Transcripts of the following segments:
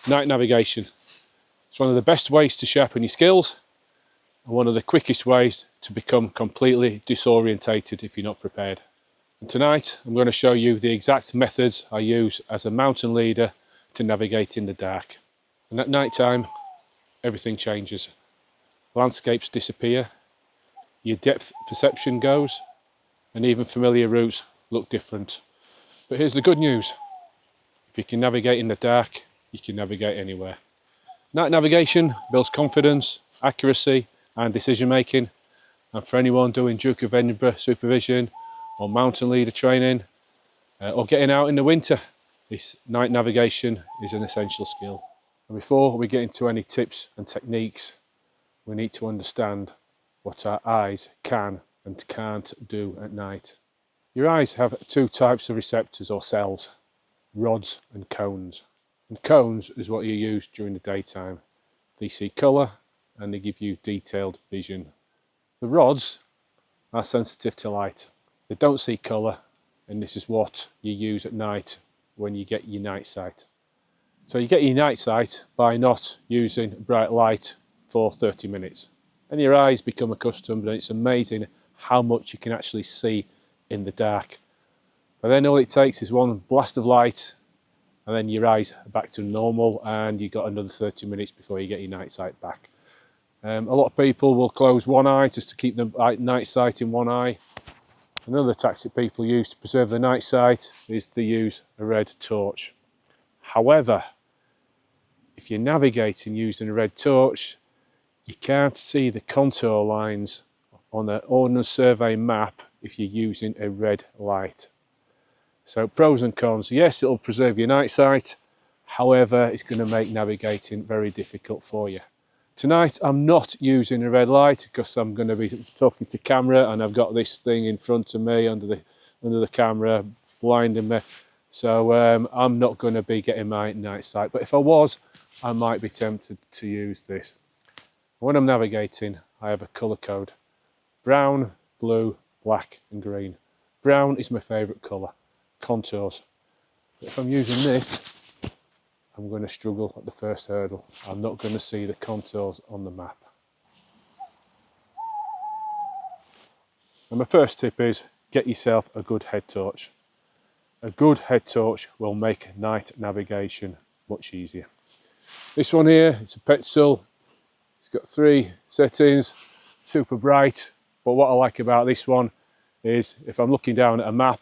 Night navigation. It's one of the best ways to sharpen your skills and one of the quickest ways to become completely disorientated if you're not prepared. And tonight I'm going to show you the exact methods I use as a mountain leader to navigate in the dark. And at night time, everything changes. Landscapes disappear, your depth perception goes, and even familiar routes look different. But here's the good news. If you can navigate in the dark, you can navigate anywhere. Night navigation builds confidence, accuracy and decision making. And for anyone doing Duke of Edinburgh supervision or mountain leader training or getting out in the winter, this night navigation is an essential skill. And before we get into any tips and techniques, we need to understand what our eyes can and can't do at night. Your eyes have two types of receptors or cells, rods and cones. And cones is what you use during the daytime. They see colour and they give you detailed vision. The rods are sensitive to light. They don't see colour, and this is what you use at night when you get your night sight. So you get your night sight by not using bright light for 30 minutes. And your eyes become accustomed, and it's amazing how much you can actually see in the dark. But then all it takes is one blast of light and then your eyes are back to normal, and you've got another 30 minutes before you get your night sight back. A lot of people will close one eye just to keep the night sight in one eye. Another tactic people use to preserve the night sight is to use a red torch. However, if you're navigating using a red torch, you can't see the contour lines on an Ordnance Survey map if you're using a red light. So pros and cons. Yes, it'll preserve your night sight. However, it's going to make navigating very difficult for you. Tonight I'm not using a red light because I'm going to be talking to camera, and I've got this thing in front of me under the camera blinding me. So I'm not going to be getting my night sight. But if I was, I might be tempted to use this. When I'm navigating, I have a colour code. Brown, blue, black and green. Brown is my favourite colour. Contours. But if I'm using this, I'm going to struggle at the first hurdle. I'm not going to see the contours on the map. And my first tip is get yourself a good head torch. A good head torch will make night navigation much easier. This one here, it's a Petzl. It's got 3 settings, super bright. But what I like about this one is if I'm looking down at a map,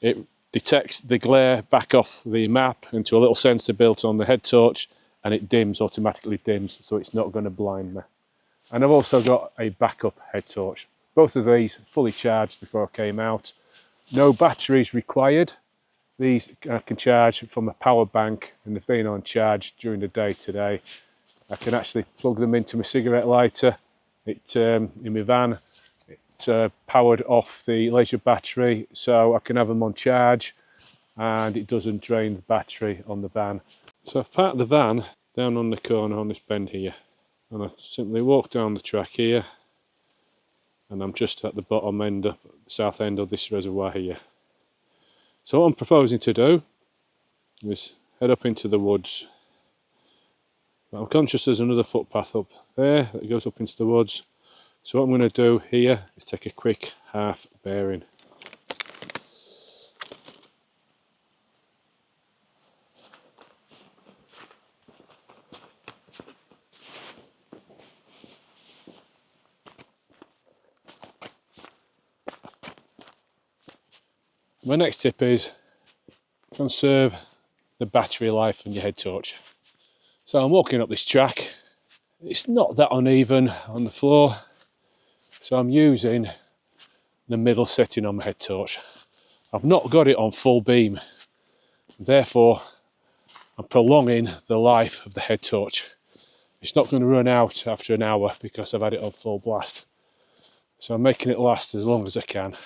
it detects the glare back off the map into a little sensor built on the head torch, and it automatically dims, so it's not going to blind me. And I've also got a backup head torch. Both of these fully charged before I came out. No batteries required. These I can charge from a power bank, and they've been on charge during the day today. I can actually plug them into my cigarette lighter. In my van, powered off the leisure battery, so I can have them on charge and it doesn't drain the battery on the van. So I've parked the van down on the corner on this bend here, and I've simply walked down the track here, and I'm just at the bottom end of the south end of this reservoir here. So what I'm proposing to do is head up into the woods. But I'm conscious there's another footpath up there that goes up into the woods. So what I'm going to do here is take a quick half bearing. My next tip is conserve the battery life on your head torch. So I'm walking up this track. It's not that uneven on the floor. So I'm using the middle setting on my head torch. I've not got it on full beam. Therefore, I'm prolonging the life of the head torch. It's not going to run out after an hour because I've had it on full blast. So I'm making it last as long as I can.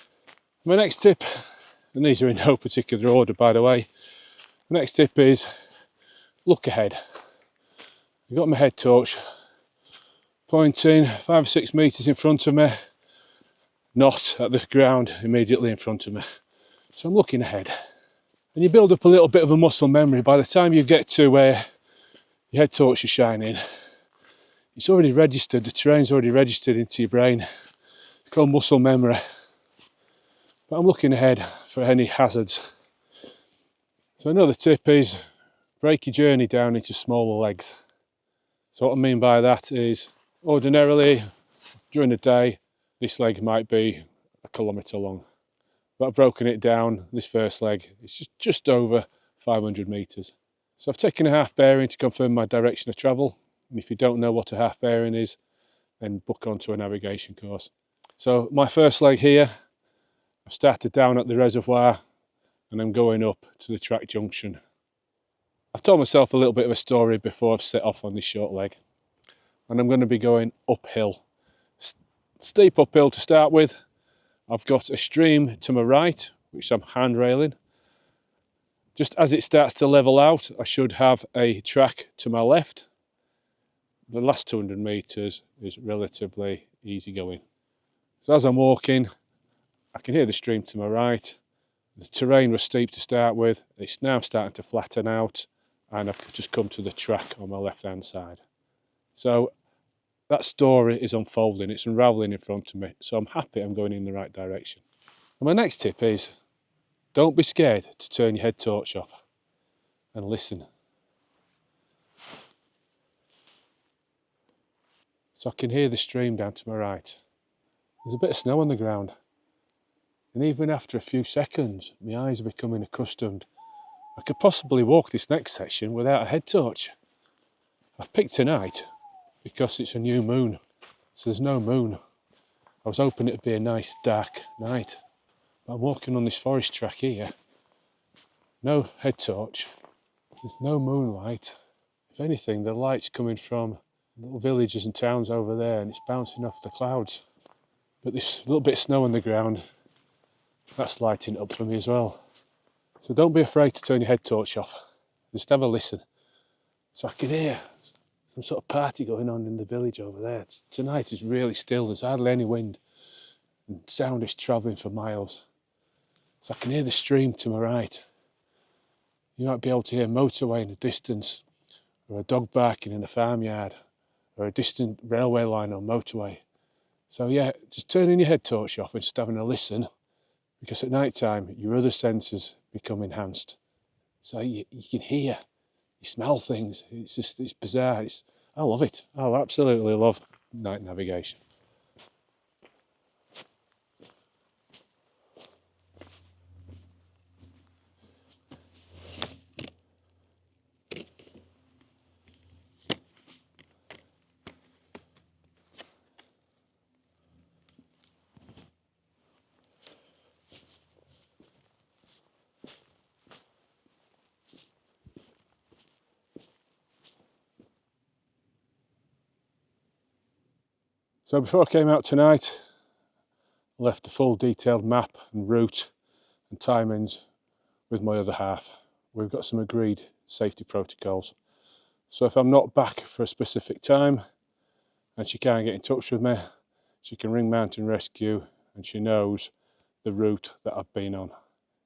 My next tip, and these are in no particular order by the way, the next tip is look ahead. I've got my head torch pointing 5 or 6 metres in front of me, not at the ground immediately in front of me. So I'm looking ahead. And you build up a little bit of a muscle memory. By the time you get to where your head torch is shining, it's already registered, the terrain's already registered into your brain. It's called muscle memory. But I'm looking ahead for any hazards. So another tip is break your journey down into smaller legs. So what I mean by that is, ordinarily during the day this leg might be 1 kilometre long, but I've broken it down. This first leg, it's just over 500 metres. So I've taken a half bearing to confirm my direction of travel, and if you don't know what a half bearing is, then book onto a navigation course. So my first leg here, I've started down at the reservoir and I'm going up to the track junction. I've told myself a little bit of a story before I've set off on this short leg, and I'm going to be going uphill. Steep uphill to start with. I've got a stream to my right, which I'm handrailing. Just as it starts to level out, I should have a track to my left. The last 200 metres is relatively easy going. So as I'm walking, I can hear the stream to my right. The terrain was steep to start with. It's now starting to flatten out, and I've just come to the track on my left hand side. So that story is unfolding, it's unravelling in front of me, so I'm happy I'm going in the right direction. And my next tip is, don't be scared to turn your head torch off and listen. So I can hear the stream down to my right. There's a bit of snow on the ground, and even after a few seconds my eyes are becoming accustomed. I could possibly walk this next section without a head torch. I've picked tonight because it's a new moon, so there's no moon. I was hoping it'd be a nice dark night, but I'm walking on this forest track here. No head torch, there's no moonlight. If anything, the light's coming from little villages and towns over there, and it's bouncing off the clouds. But this little bit of snow on the ground, that's lighting up for me as well. So don't be afraid to turn your head torch off. Just have a listen. So I can hear some sort of party going on in the village over there. Tonight is really still, there's hardly any wind, and sound is travelling for miles. So I can hear the stream to my right. You might be able to hear a motorway in the distance, or a dog barking in a farmyard, or a distant railway line or motorway. So yeah, just turning your head torch off and just having a listen, because at night time your other senses become enhanced. So you can hear, you smell things. It's bizarre. I love it. I absolutely love night navigation. So before I came out tonight, I left a full detailed map and route and timings with my other half. We've got some agreed safety protocols. So if I'm not back for a specific time and she can't get in touch with me, she can ring Mountain Rescue and she knows the route that I've been on.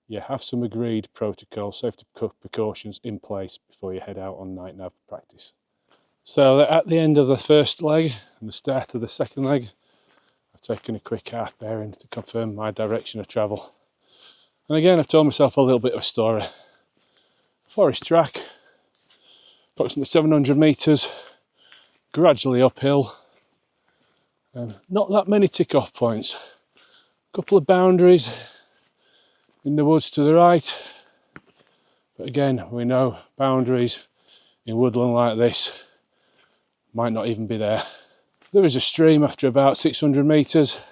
Yeah, have some agreed protocols, safety precautions in place before you head out on night nav practice. So at the end of the first leg and the start of the second leg, I've taken a quick half bearing to confirm my direction of travel. And again, I've told myself a little bit of a story. Forest track, approximately 700 metres, gradually uphill, and not that many tick-off points. A couple of boundaries in the woods to the right, but again, we know boundaries in woodland like this might not even be there. There is a stream after about 600 metres,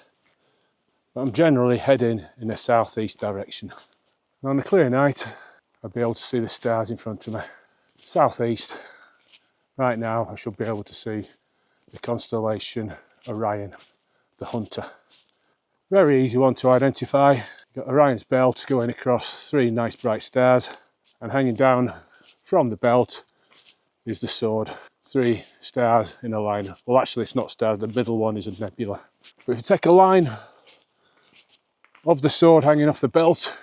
but I'm generally heading in a southeast direction. And on a clear night, I'll be able to see the stars in front of me. Southeast, right now I should be able to see the constellation Orion, the Hunter. Very easy one to identify. You've got Orion's belt going across 3 nice bright stars, and hanging down from the belt is the sword. 3 stars in a line. Well, actually it's not stars, the middle one is a nebula. But if you take a line of the sword hanging off the belt,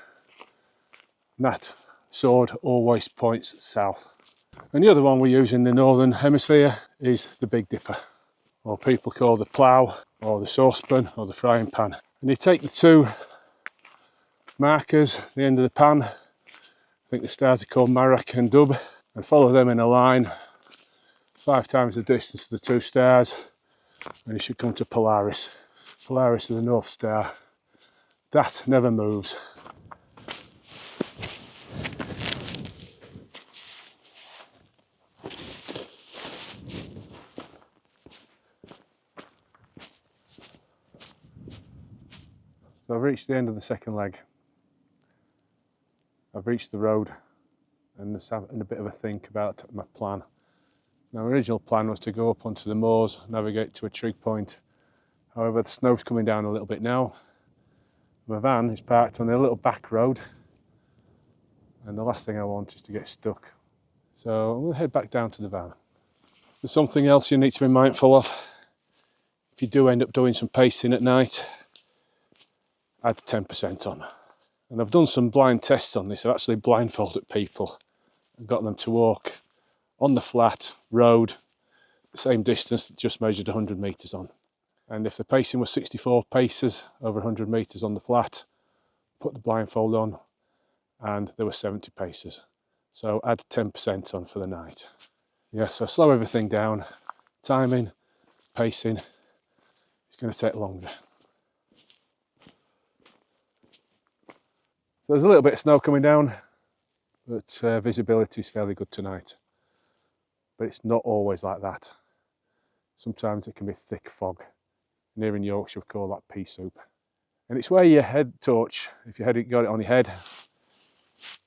that sword always points south. And the other one we use in the northern hemisphere is the Big Dipper, or people call the plough, or the saucepan, or the frying pan. And you take the two markers, the end of the pan, I think the stars are called Marach and Dub, and follow them in a line 5 times the distance of the 2 stars, and you should come to Polaris. Polaris is the North Star. That never moves. So I've reached the end of the second leg. I've reached the road and just having a bit of a think about my plan. My original plan was to go up onto the moors, navigate to a trig point. However, the snow's coming down a little bit now. My van is parked on a little back road, and the last thing I want is to get stuck. So I'm going to head back down to the van. There's something else you need to be mindful of. If you do end up doing some pacing at night, add 10% on. And I've done some blind tests on this. I've actually blindfolded people and got them to walk on the flat road, the same distance, just measured 100 metres on. And if the pacing was 64 paces over 100 metres on the flat, put the blindfold on and there were 70 paces. So add 10% on for the night. Yeah, so slow everything down. Timing, pacing, it's going to take longer. So there's a little bit of snow coming down, but visibility is fairly good tonight. But it's not always like that. Sometimes it can be thick fog. Here in Yorkshire we call that pea soup. And it's where your head torch, if you got it on your head,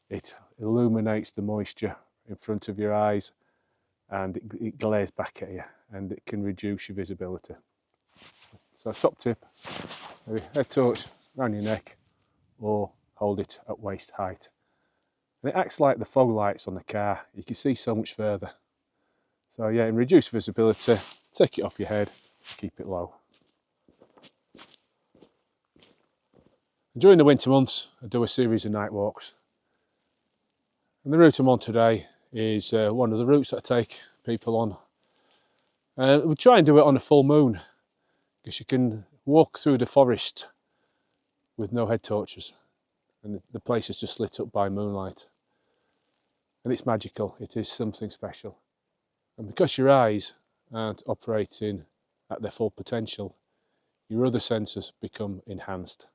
it illuminates the moisture in front of your eyes and it glares back at you and it can reduce your visibility. So top tip, maybe head torch around your neck or hold it at waist height. And it acts like the fog lights on the car. You can see so much further. So yeah, in reduced visibility, take it off your head, keep it low. During the winter months, I do a series of night walks. And the route I'm on today is one of the routes that I take people on. We try and do it on a full moon, because you can walk through the forest with no head torches. And the place is just lit up by moonlight. And it's magical, it is something special. And because your eyes aren't operating at their full potential, your other senses become enhanced.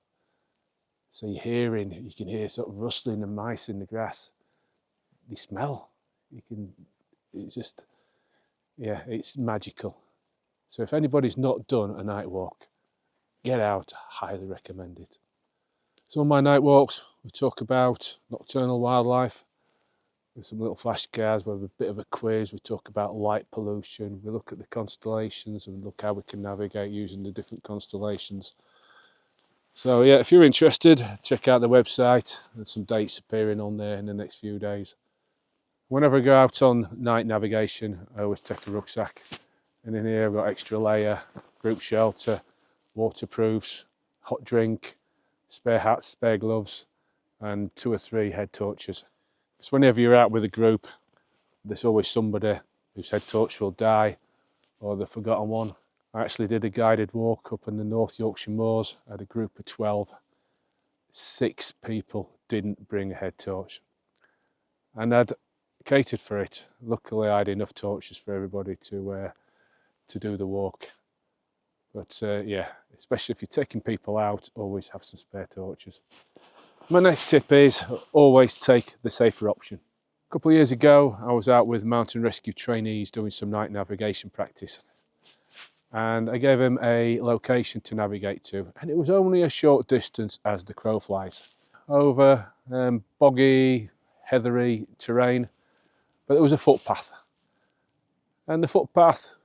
So you're hearing, you can hear sort of rustling of mice in the grass. They smell. It's just, yeah, it's magical. So if anybody's not done a night walk, get out, highly recommend it. Some of my night walks, we talk about nocturnal wildlife, with some little flashcards, we have a bit of a quiz, we talk about light pollution, we look at the constellations and look how we can navigate using the different constellations. So yeah, if you're interested, check out the website. There's some dates appearing on there in the next few days. Whenever I go out on night navigation, I always take a rucksack. And in here I've got extra layer, group shelter, waterproofs, hot drink, spare hats, spare gloves, and 2 or 3 head torches. So whenever you're out with a group, there's always somebody whose head torch will die, or the forgotten one. I actually did a guided walk up in the North Yorkshire moors. I had a group of 12. 6 people didn't bring a head torch. And I'd catered for it. Luckily I had enough torches for everybody to do the walk. But yeah, especially if you're taking people out, always have some spare torches. My next tip is always take the safer option. A couple of years ago, I was out with mountain rescue trainees doing some night navigation practice. And I gave them a location to navigate to, and it was only a short distance as the crow flies. Over boggy, heathery terrain, but there was a footpath. And the footpath,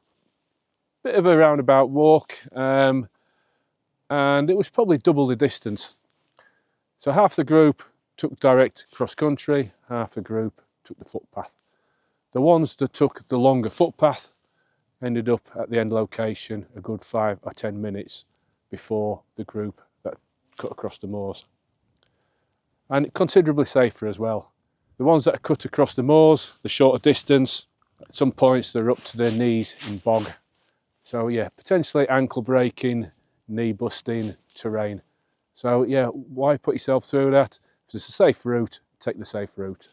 bit of a roundabout walk, and it was probably double the distance. So half the group took direct cross country, half the group took the footpath. The ones that took the longer footpath ended up at the end location a good 5 or 10 minutes before the group that cut across the moors. And considerably safer as well. The ones that are cut across the moors, the shorter distance, at some points they're up to their knees in bog. So yeah, potentially ankle breaking, knee busting terrain. So yeah, why put yourself through that? If it's a safe route, take the safe route.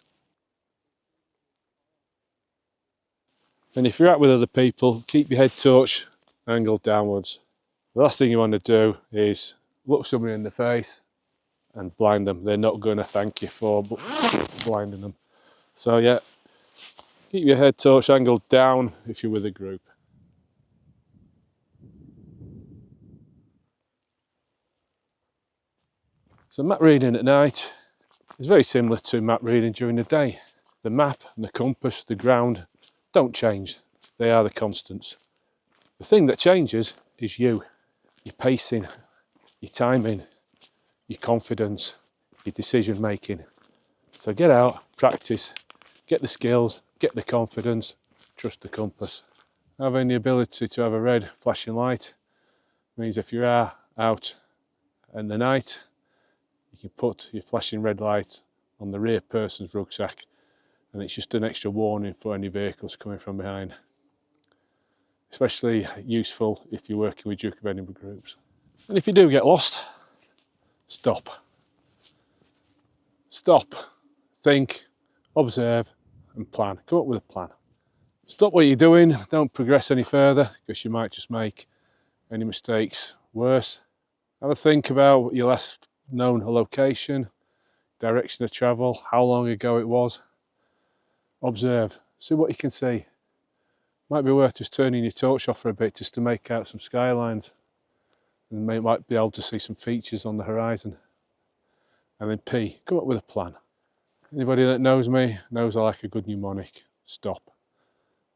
And if you're out with other people, keep your head torch angled downwards. The last thing you want to do is look somebody in the face and blind them. They're not going to thank you for blinding them. So yeah, keep your head torch angled down if you're with a group. So map reading at night is very similar to map reading during the day. The map and the compass, the ground, don't change. They are the constants. The thing that changes is you, your pacing, your timing, your confidence, your decision making. So get out, practice, get the skills, get the confidence, trust the compass. Having the ability to have a red flashing light means if you are out in the night, you can put your flashing red light on the rear person's rucksack, and it's just an extra warning for any vehicles coming from behind. Especially useful if you're working with Duke of Edinburgh groups. And if you do get lost, stop. Stop, think, observe and plan. Come up with a plan. Stop what you're doing, don't progress any further because you might just make any mistakes worse. Have a think about your last known location, direction of travel, how long ago it was. Observe, see what you can see. Might be worth just turning your torch off for a bit just to make out some skylines, and might be able to see some features on the horizon. And then P, come up with a plan. Anybody that knows me knows I like a good mnemonic. Stop.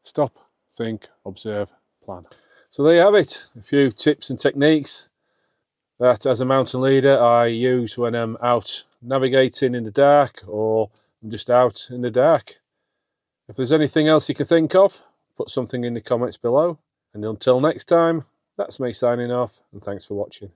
Stop, think, observe, plan. So there you have it, a few tips and techniques that as a mountain leader I use when I'm out navigating in the dark or I'm just out in the dark. If there's anything else you can think of, put something in the comments below. And until next time, that's me signing off, and thanks for watching.